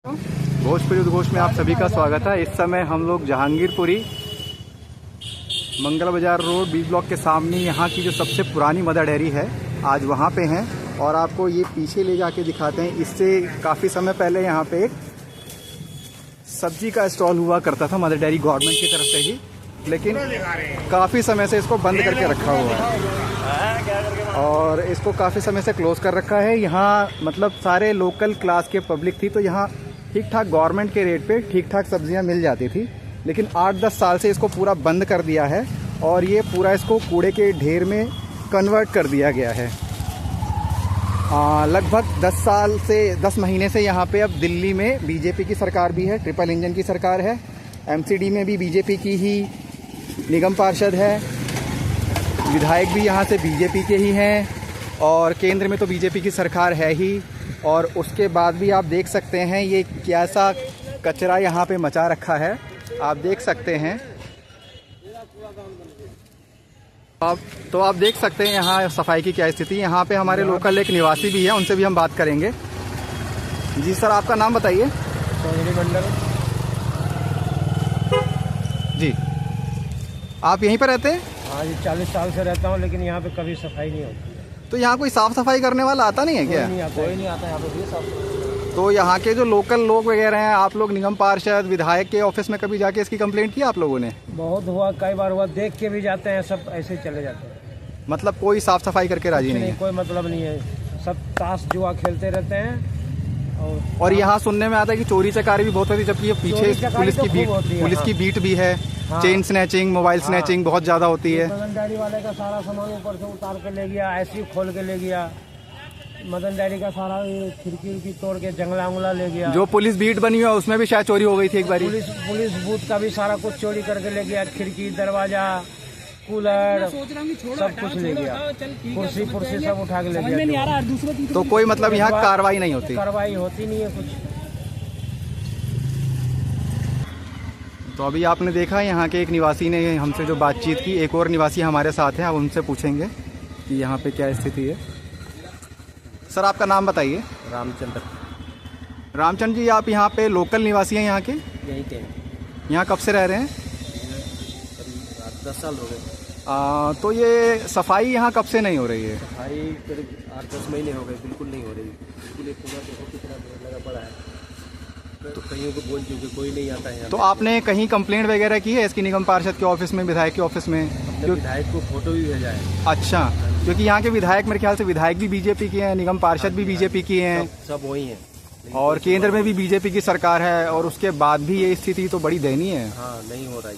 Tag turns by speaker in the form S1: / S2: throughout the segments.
S1: भोजपुरी उद्घोष में आप सभी का स्वागत है। इस समय हम लोग जहांगीरपुरी मंगल बाजार रोड बी ब्लॉक के सामने यहाँ की जो सबसे पुरानी मदर डेयरी है आज वहाँ पे हैं और आपको ये पीछे ले जाके दिखाते हैं। इससे काफ़ी समय पहले यहाँ पे एक सब्जी का स्टॉल हुआ करता था मदर डेयरी गवर्नमेंट की तरफ से ही, लेकिन काफ़ी समय से इसको बंद करके रखा हुआ है और इसको काफ़ी समय से क्लोज़ कर रखा है। यहाँ मतलब सारे लोकल क्लास के पब्लिक थी तो यहाँ ठीक ठाक गवर्नमेंट के रेट पे ठीक ठाक सब्जियाँ मिल जाती थी, लेकिन 8-10 साल से इसको पूरा बंद कर दिया है और ये पूरा इसको कूड़े के ढेर में कन्वर्ट कर दिया गया है। लगभग 10 महीने से यहाँ पे अब दिल्ली में बीजेपी की सरकार भी है, ट्रिपल इंजन की सरकार है। एमसीडी में भी बीजेपी की ही निगम पार्षद है, विधायक भी यहाँ से बीजेपी के ही हैं और केंद्र में तो बीजेपी की सरकार है ही। और उसके बाद भी आप देख सकते हैं ये कैसा कचरा यहाँ पे मचा रखा है, आप देख सकते हैं। आप देख सकते हैं यहाँ सफाई की क्या स्थिति। यहाँ पे हमारे लोकल एक निवासी भी है, उनसे भी हम बात करेंगे। जी सर, आपका नाम बताइए। जी, आप यहीं पर रहते हैं?
S2: हाँ जी, 40 साल से रहता हूँ, लेकिन यहाँ पे कभी सफाई नहीं होती।
S1: तो यहाँ कोई साफ सफाई करने वाला आता नहीं है क्या?
S2: कोई नहीं आता यहाँ पे साफ।
S1: तो यहाँ के जो लोकल लोग वगैरह हैं, आप लोग निगम पार्षद विधायक के ऑफिस में कभी जाके इसकी कंप्लेंट की आप लोगों ने?
S2: बहुत हुआ, कई बार हुआ, देख के भी जाते हैं, सब ऐसे ही चले जाते हैं।
S1: मतलब कोई साफ सफाई करके राजी नहीं है?
S2: कोई मतलब नहीं है, सब ताश जुआ खेलते रहते हैं।
S1: और यहाँ सुनने में आता है कि चोरी चकारी भी बहुत होती है, जबकि ये पीछे पुलिस की बीट भी है। हाँ। चेन स्नैचिंग, मोबाइल स्नैचिंग बहुत ज़्यादा होती है।
S2: मदन डेयरी वाले का सारा सामान ऊपर से उतार के ले गया, ऐसे ही खोल के ले गया। मदन डेयरी का सारा खिड़की तोड़ के जंगला ले गया।
S1: जो पुलिस बीट बनी हुई है उसमें भी शायद चोरी हो गई थी एक बार।
S2: पुलिस बूथ का भी सारा कुछ चोरी करके ले गया, खिड़की, दरवाजा, कूलर, सब कुछ ले गया। कुर्सी सब उठा के ले गया।
S1: तो कोई मतलब यहाँ कार्रवाई नहीं होती?
S2: कार्रवाई होती नहीं है कुछ।
S1: तो अभी आपने देखा यहाँ के एक निवासी ने हमसे जो बातचीत की, एक और निवासी हमारे साथ हैं, अब उनसे पूछेंगे कि यहाँ पे क्या स्थिति है। सर, आपका नाम बताइए।
S2: रामचंद्र।
S1: रामचंद्र जी, आप यहाँ पे लोकल निवासी हैं यहाँ के?
S2: यहीं के।
S1: यहाँ कब से रह रहे हैं?
S2: 10 साल हो गए।
S1: तो ये सफाई यहाँ कब से नहीं हो रही है?
S2: सफाई करीब 8-10 महीने हो गए, बिल्कुल नहीं हो रही। बिल्कुल एक पूरा देखो कितना लगा पड़ा है, तो कहीं को बोल चुके, कोई नहीं आता है।
S1: तो आपने कहीं कंप्लेंट वगैरह की है इसकी निगम पार्षद के ऑफिस में, विधायक के ऑफिस में?
S2: विधायक को फोटो भी भेजा है।
S1: अच्छा, क्योंकि यहाँ के विधायक मेरे ख्याल से विधायक भी बीजेपी के हैं, निगम पार्षद भी बीजेपी की हैं,
S2: सब वही हैं
S1: और केंद्र में भी बीजेपी की सरकार है, और उसके बाद भी ये स्थिति तो बड़ी दयनीय है।
S2: हाँ, नहीं हो रहा है,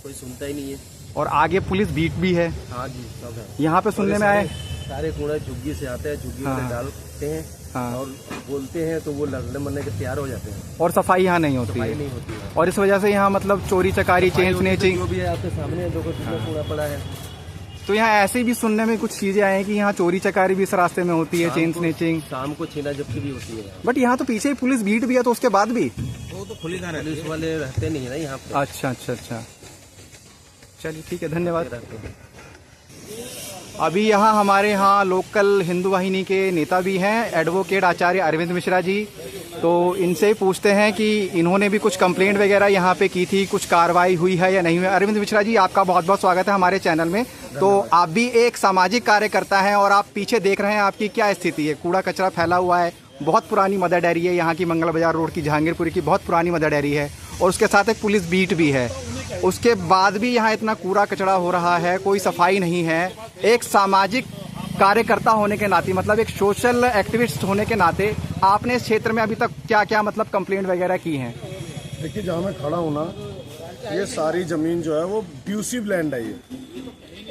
S2: कोई सुनता ही नहीं है।
S1: और आगे पुलिस बीट भी है।
S2: हाँ जी, सब है।
S1: यहाँ पे सुनने में आए
S2: सारे कूड़ा झुग्गी से आते हैं, झुग्गी से डालते हैं।
S1: हाँ।
S2: और बोलते हैं तो वो लड़ने मरने के तैयार हो जाते हैं।
S1: और सफाई यहाँ नहीं होती है।
S2: नहीं होती है।
S1: और इस वजह से यहाँ मतलब चोरी चकारी, चेन स्नैचिंग
S2: जो भी है आपके सामने कूड़ा पड़ा है।
S1: तो यहाँ ऐसे भी सुनने में कुछ चीजें आई कि यहाँ चोरी चकारी भी इस रास्ते में होती है, चेन स्नैचिंग।
S2: शाम को छीना झपटी भी होती है।
S1: बट यहाँ तो पीछे पुलिस बीट भी है, तो उसके बाद भी
S2: वो तो खुली कहाँ रहती है, पुलिस वाले रहते नहीं है ना यहाँ पे।
S1: अच्छा। चलिए ठीक है, धन्यवाद। अभी यहाँ हमारे यहाँ लोकल हिंदू वाहिनी के नेता भी हैं, एडवोकेट आचार्य अरविंद मिश्रा जी। तो इनसे पूछते हैं कि इन्होंने भी कुछ कंप्लेंट वगैरह यहाँ पे की थी, कुछ कार्रवाई हुई है या नहीं हुई। अरविंद मिश्रा जी, आपका बहुत बहुत स्वागत है हमारे चैनल में। तो आप भी एक सामाजिक कार्यकर्ता हैं और आप पीछे देख रहे हैं आपकी क्या स्थिति है। कूड़ा कचरा फैला हुआ है, बहुत पुरानी मदर डेयरी है यहाँ की, मंगल बाजार रोड की जहांगीरपुरी की बहुत पुरानी मदर डेयरी है, और उसके साथ एक पुलिस बीट भी है। उसके बाद भी यहाँ इतना कूड़ा कचरा हो रहा है, कोई सफाई नहीं है। एक सामाजिक कार्यकर्ता होने के नाते, मतलब एक सोशल एक्टिविस्ट होने के नाते, आपने इस क्षेत्र में अभी तक क्या क्या मतलब कंप्लेंट वगैरह की हैं?
S3: देखिए, जहाँ मैं खड़ा हूँ ना, ये सारी ज़मीन जो है वो ड्यूसिव लैंड है ये,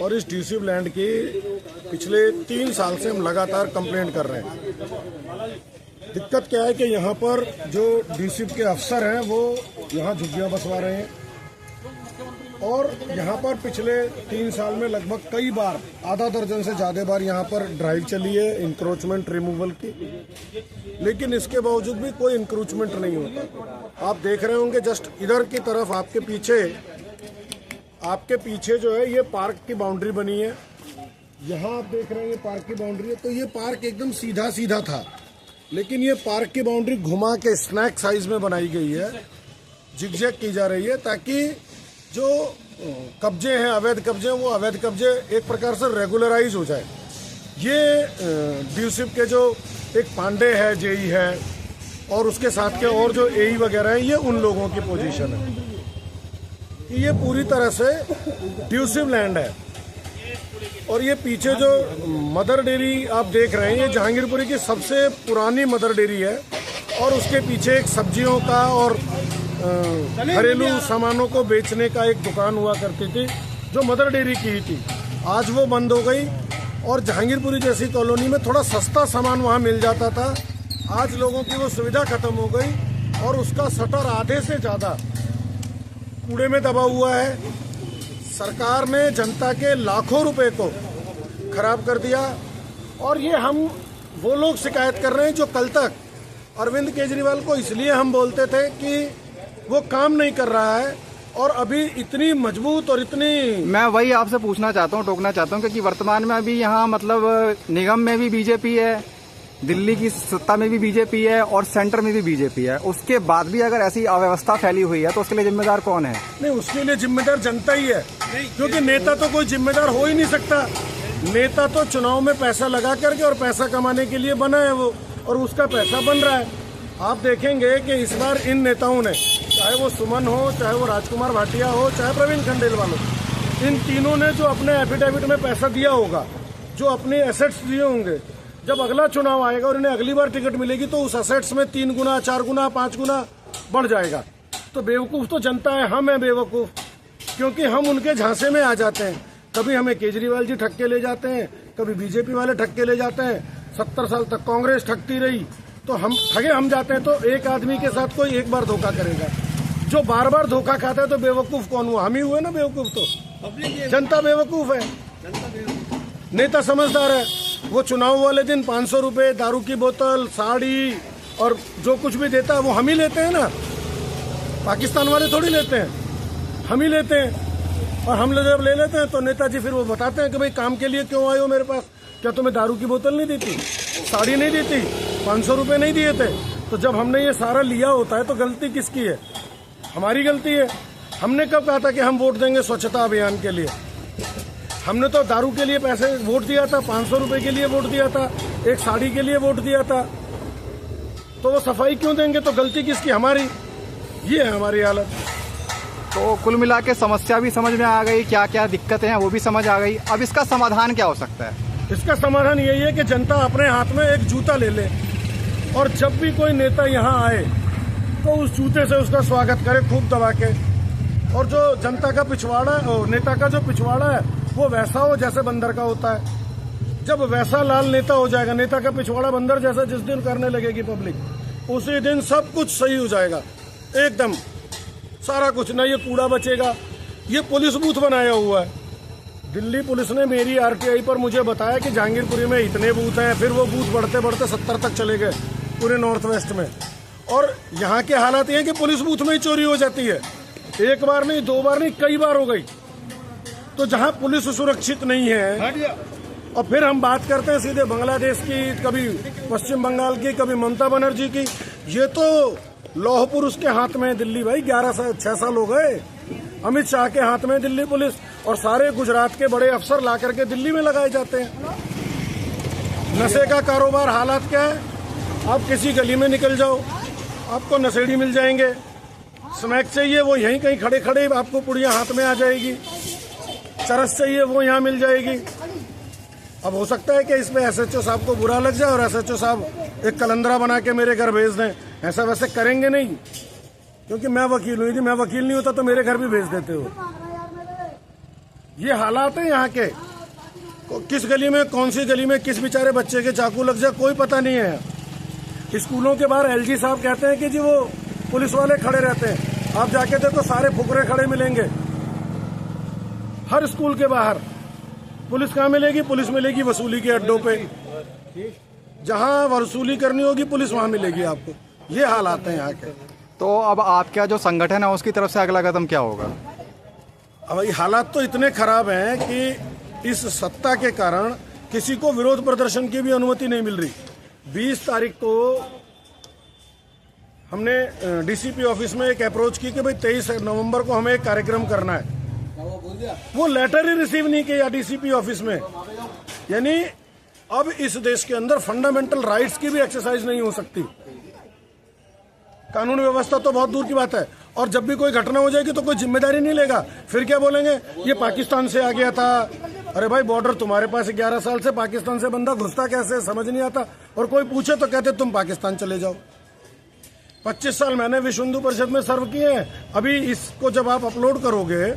S3: और इस ड्यूसिव लैंड की पिछले 3 साल से हम लगातार कंप्लेंट कर रहे हैं। दिक्कत क्या है कि यहाँ पर जो ड्यूसिव के अफसर हैं वो यहाँ झुग्गियाँ बसवा रहे हैं, और यहाँ पर पिछले 3 साल में लगभग कई बार, आधा दर्जन से ज़्यादा बार यहाँ पर ड्राइव चली है इंक्रोचमेंट रिमूवल की, लेकिन इसके बावजूद भी कोई इंक्रोचमेंट नहीं होता। आप देख रहे होंगे जस्ट इधर की तरफ आपके पीछे जो है ये पार्क की बाउंड्री बनी है। यहाँ आप देख रहे हैं ये पार्क की बाउंड्री है, तो ये पार्क एकदम सीधा था, लेकिन ये पार्क की बाउंड्री घुमा के स्नैक साइज में बनाई गई है, जिगजैग की जा रही है, ताकि जो कब्जे हैं, अवैध कब्जे, वो अवैध कब्जे एक प्रकार से रेगुलराइज हो जाए। ये ड्यूसिप के जो एक पांडे है, जेई है, और उसके साथ के और जो एई वगैरह हैं, ये उन लोगों की पोजीशन है कि ये पूरी तरह से ड्यूसिव लैंड है। और ये पीछे जो मदर डेयरी आप देख रहे हैं, ये जहांगीरपुरी की सबसे पुरानी मदर डेयरी है, और उसके पीछे एक सब्जियों का और घरेलू सामानों को बेचने का एक दुकान हुआ करती थी, जो मदर डेयरी की थी। आज वो बंद हो गई, और जहांगीरपुरी जैसी कॉलोनी में थोड़ा सस्ता सामान वहाँ मिल जाता था। आज लोगों की वो सुविधा खत्म हो गई, और उसका शटर आधे से ज़्यादा कूड़े में दबा हुआ है। सरकार ने जनता के लाखों रुपए को खराब कर दिया, और ये हम वो लोग शिकायत कर रहे हैं जो कल तक अरविंद केजरीवाल को इसलिए हम बोलते थे कि वो काम नहीं कर रहा है, और अभी इतनी मजबूत और इतनी।
S1: मैं वही आपसे पूछना चाहता हूँ, टोकना चाहता हूँ, क्योंकि वर्तमान में अभी यहाँ मतलब निगम में भी बीजेपी है, दिल्ली की सत्ता में भी बीजेपी है, और सेंटर में भी बीजेपी है। उसके बाद भी अगर ऐसी अव्यवस्था फैली हुई है तो उसके लिए जिम्मेदार कौन है?
S3: नहीं, उसके लिए जिम्मेदार जनता ही है, क्योंकि नेता तो कोई जिम्मेदार हो ही नहीं सकता। नेता तो चुनाव में पैसा लगा करके और पैसा कमाने के लिए बना है वो, और उसका पैसा बन रहा है। आप देखेंगे कि इस बार इन नेताओं ने, चाहे वो सुमन हो, चाहे वो राजकुमार भाटिया हो, चाहे प्रवीण खंडेलवाल हो, इन तीनों ने जो अपने एफिडेविट में पैसा दिया होगा, जो अपने एसेट्स दिए होंगे, जब अगला चुनाव आएगा और इन्हें अगली बार टिकट मिलेगी तो उस एसेट्स में 3 गुना, 4 गुना, 5 गुना बढ़ जाएगा। तो बेवकूफ़ तो जनता है, हम हैं बेवकूफ़, क्योंकि हम उनके झांसे में आ जाते हैं। कभी हमें केजरीवाल जी ठग के ले जाते हैं, कभी बीजेपी वाले ठग के ले जाते हैं। 70 साल तक कांग्रेस ठगती रही, तो हम ठगे हम जाते हैं। तो एक आदमी के साथ कोई एक बार धोखा करेगा, जो बार बार धोखा खाता है, तो बेवकूफ़ कौन हुआ? हम ही हुए ना बेवकूफ़। तो जनता बेवकूफ़ है, नेता समझदार है। वो चुनाव वाले दिन 500 रुपये, दारू की बोतल, साड़ी और जो कुछ भी देता है वो हम ही लेते हैं ना, पाकिस्तान वाले थोड़ी लेते हैं, हम ही लेते हैं। और हम जब ले लेते हैं तो नेताजी फिर वो बताते हैं कि भाई काम के लिए क्यों आए हो मेरे पास? क्या तुम्हें दारू की बोतल नहीं दी थी, साड़ी नहीं दी थी, 500 रुपये नहीं दिए थे? तो जब हमने ये सारा लिया होता है तो गलती किसकी है? हमारी गलती है। हमने कब कहा था कि हम वोट देंगे स्वच्छता अभियान के लिए? हमने तो दारू के लिए पैसे वोट दिया था, 500 रुपये के लिए वोट दिया था, एक साड़ी के लिए वोट दिया था। तो वो सफाई क्यों देंगे? तो गलती किसकी? हमारी। ये है हमारी हालत।
S1: तो कुल मिला के समस्या भी समझ में आ गई, क्या क्या दिक्कतें हैं वो भी समझ आ गई। अब इसका समाधान क्या हो सकता है?
S3: इसका समाधान यही है कि जनता अपने हाथ में एक जूता ले ले, और जब भी कोई नेता यहाँ आए तो उस जूते से उसका स्वागत करे खूब दबा के। और जो जनता का पिछवाड़ा, नेता का जो पिछवाड़ा है, वो वैसा हो जैसे बंदर का होता है। जब वैसा लाल नेता हो जाएगा, नेता का पिछवाड़ा बंदर जैसा जिस दिन करने लगेगी पब्लिक, उसी दिन सब कुछ सही हो जाएगा एकदम, सारा कुछ। ना ये कूड़ा बचेगा। ये पुलिस बूथ बनाया हुआ है। दिल्ली पुलिस ने मेरी आरटीआई पर मुझे बताया कि जहांगीरपुरी में इतने बूथ हैं, फिर वो बूथ बढ़ते बढ़ते 70 तक चले गए पूरे नॉर्थ वेस्ट में। और यहाँ के हालात ये हैं कि पुलिस बूथ में ही चोरी हो जाती है। एक बार नहीं, 2 बार नहीं, कई बार हो गई। तो जहाँ पुलिस सुरक्षित नहीं है, और फिर हम बात करते हैं सीधे बांग्लादेश की, कभी पश्चिम बंगाल की, कभी ममता बनर्जी की। ये तो लौह पुरुष के हाथ में है दिल्ली भाई। 6 साल हो गए अमित शाह के हाथ में दिल्ली पुलिस, और सारे गुजरात के बड़े अफसर ला करके दिल्ली में लगाए जाते हैं। नशे का कारोबार हालात क्या है? आप किसी गली में निकल जाओ, आपको नशेड़ी मिल जाएंगे। स्नैक चाहिए, वो यहीं कहीं खड़े खड़े आपको पुड़िया हाथ में आ जाएगी। चरस चाहिए, वो यहाँ मिल जाएगी। अब हो सकता है कि इसमें एसएचओ साहब को बुरा लग जाए और एसएचओ साहब एक कलंदरा बना के मेरे घर भेज दें। ऐसा वैसे करेंगे नहीं, क्योंकि मैं वकील हूँ। यदि मैं वकील नहीं होता तो मेरे घर भी भेज देते हो। ये हालात है यहाँ के। किस गली में, कौन सी गली में किस बेचारे बच्चे के चाकू लग जाए कोई पता नहीं है। स्कूलों के बाहर एलजी साहब कहते हैं कि जी वो पुलिस वाले खड़े रहते हैं। आप जाके देखो, सारे फुकरे खड़े मिलेंगे हर स्कूल के बाहर। पुलिस कहाँ मिलेगी? पुलिस मिलेगी वसूली के अड्डों पे। जहाँ वसूली करनी होगी पुलिस वहाँ मिलेगी आपको। ये हालात हैं यहाँ के।
S1: तो अब आपका जो संगठन है उसकी तरफ से अगला कदम क्या होगा?
S3: अब ये हालात तो इतने खराब हैं कि इस सत्ता के कारण किसी को विरोध प्रदर्शन की भी अनुमति नहीं मिल रही। 20 तारीख को हमने डीसीपी ऑफिस में एक अप्रोच की कि भाई 23 नवंबर को हमें एक कार्यक्रम करना है। वो लेटर ही रिसीव नहीं किया डीसीपी ऑफिस में। यानी अब इस देश के अंदर फंडामेंटल राइट्स की भी एक्सरसाइज नहीं हो सकती। कानून व्यवस्था तो बहुत दूर की बात है, और जब भी कोई घटना हो जाएगी तो कोई जिम्मेदारी नहीं लेगा। फिर क्या बोलेंगे, ये पाकिस्तान से आ गया था। अरे भाई, बॉर्डर तुम्हारे पास 11 साल से, पाकिस्तान से बंदा घुसता कैसे समझ नहीं आता। और कोई पूछे तो कहते तुम पाकिस्तान चले जाओ। 25 साल मैंने विश्व हिंदू परिषद में सर्व किए हैं। अभी इसको जब आप अपलोड करोगे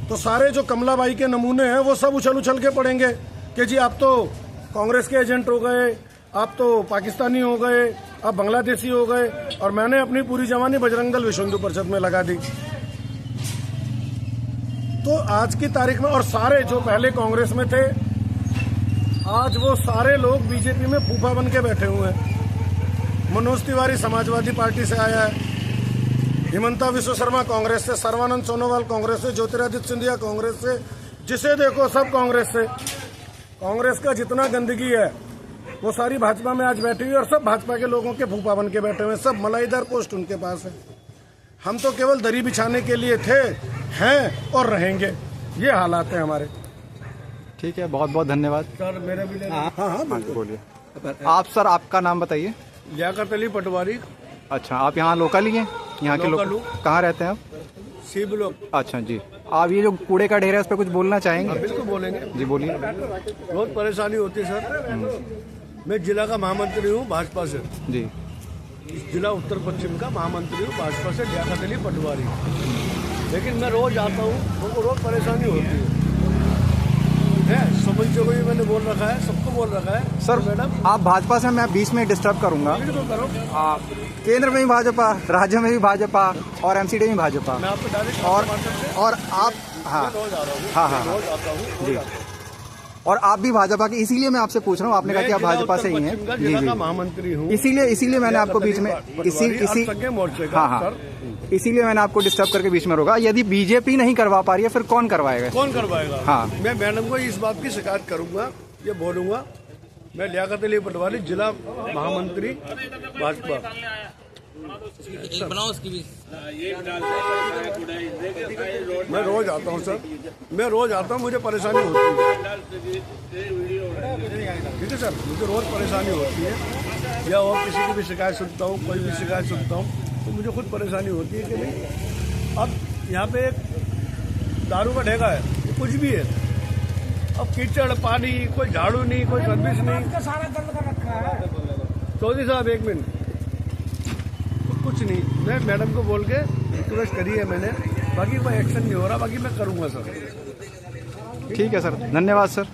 S3: तो सारे जो कमलाबाई के नमूने हैं वो सब उछल उछल के पड़ेंगे कि जी आप तो कांग्रेस के एजेंट हो गए, आप तो पाकिस्तानी हो गए, आप बांग्लादेशी हो गए। और मैंने अपनी पूरी जवानी बजरंग दल विश्व हिंदू परिषद में लगा दी। तो आज की तारीख में, और सारे जो पहले कांग्रेस में थे आज वो सारे लोग बीजेपी में फूफा बन के बैठे हुए हैं। मनोज तिवारी समाजवादी पार्टी से आया है, हिमंता विश्व शर्मा कांग्रेस से, सर्बानंद सोनोवाल कांग्रेस से, ज्योतिरादित्य सिंधिया कांग्रेस से, जिसे देखो सब कांग्रेस से। कांग्रेस का जितना गंदगी है वो सारी भाजपा में आज बैठी हुई, और सब भाजपा के लोगों के फूफा बन के बैठे हुए हैं। सब मलाईदार पोस्ट उनके पास है। हम तो केवल दरी बिछाने के लिए थे, हैं और रहेंगे। ये हालात है हमारे।
S1: ठीक है, बहुत बहुत धन्यवाद
S3: सर। मेरे भी हाँ
S1: बोलिए आप सर, आपका नाम बताइए।
S3: लियाकत अली पटवारी।
S1: अच्छा, आप यहाँ लोकल ही हैं? यहाँ के लोग कहाँ रहते हैं आप?
S3: C block.
S1: अच्छा जी, आप ये जो कूड़े का ढेर है उस पर कुछ बोलना चाहेंगे?
S3: बिल्कुल बोलेंगे
S1: जी, बोलिए।
S3: बहुत परेशानी होती है सर। मैं जिला का महामंत्री हूँ भाजपा से
S1: जी।
S3: जिला उत्तर पश्चिम का महामंत्री हूँ भाजपा से, लियाकत अली पटवारी। लेकिन मैं रोज आता हूँ, उनको रोज परेशानी होती है। समझ जो भी मैंने बोल रखा है, सबको बोल रखा है।
S1: सर
S3: मैडम,
S1: आप भाजपा से, मैं बीच में डिस्टर्ब करूंगा।
S3: बिल्कुल करो।
S1: केंद्र में भी भाजपा, राज्य में भी भाजपा और एमसीडी में भाजपा।
S3: मैं आपको डायरेक्ट
S1: और आप हाँ
S3: रोज आ रहा हूँ।
S1: हाँ
S3: रोज आता हूँ
S1: जी। और आप भी भाजपा के, इसीलिए मैं आपसे पूछ रहा हूँ। आपने कहा कि आप भाजपा से ही हैं। जी
S3: जिला
S1: जी,
S3: का महामंत्री हूँ।
S1: इसीलिए मैंने आपको बीच में
S3: मोर्चे का
S1: हाँ, इसीलिए मैंने आपको डिस्टर्ब करके बीच में रोका। यदि बीजेपी नहीं करवा पा रही है फिर कौन करवाएगा?
S3: कौन करवाएगा?
S1: हाँ,
S3: मैं मैडम को इस बात की शिकायत करूंगा, ये बोलूंगा। मैं लियाकत अली पटवारी, जिला महामंत्री भाजपा। मैं रोज आता हूँ सर, मैं रोज आता हूँ, मुझे परेशानी होती है। ठीक है सर, मुझे रोज परेशानी होती है, या और किसी की भी शिकायत सुनता हूँ, कोई भी शिकायत सुनता हूँ तो मुझे खुद परेशानी होती है कि नहीं अब यहाँ पे एक दारू का ठेका है, कुछ भी है, अब कीचड़ पानी, कोई झाड़ू नहीं, कोई सर्विस नहीं।
S2: सारा गंद कर रखा है।
S3: चौधरी साहब एक मिनट, कुछ नहीं। मैं मैडम को बोल के रिक्वेस्ट करी है मैंने, बाकी कोई एक्शन नहीं हो रहा, बाकी मैं करूँगा सर।
S1: ठीक है सर, धन्यवाद सर।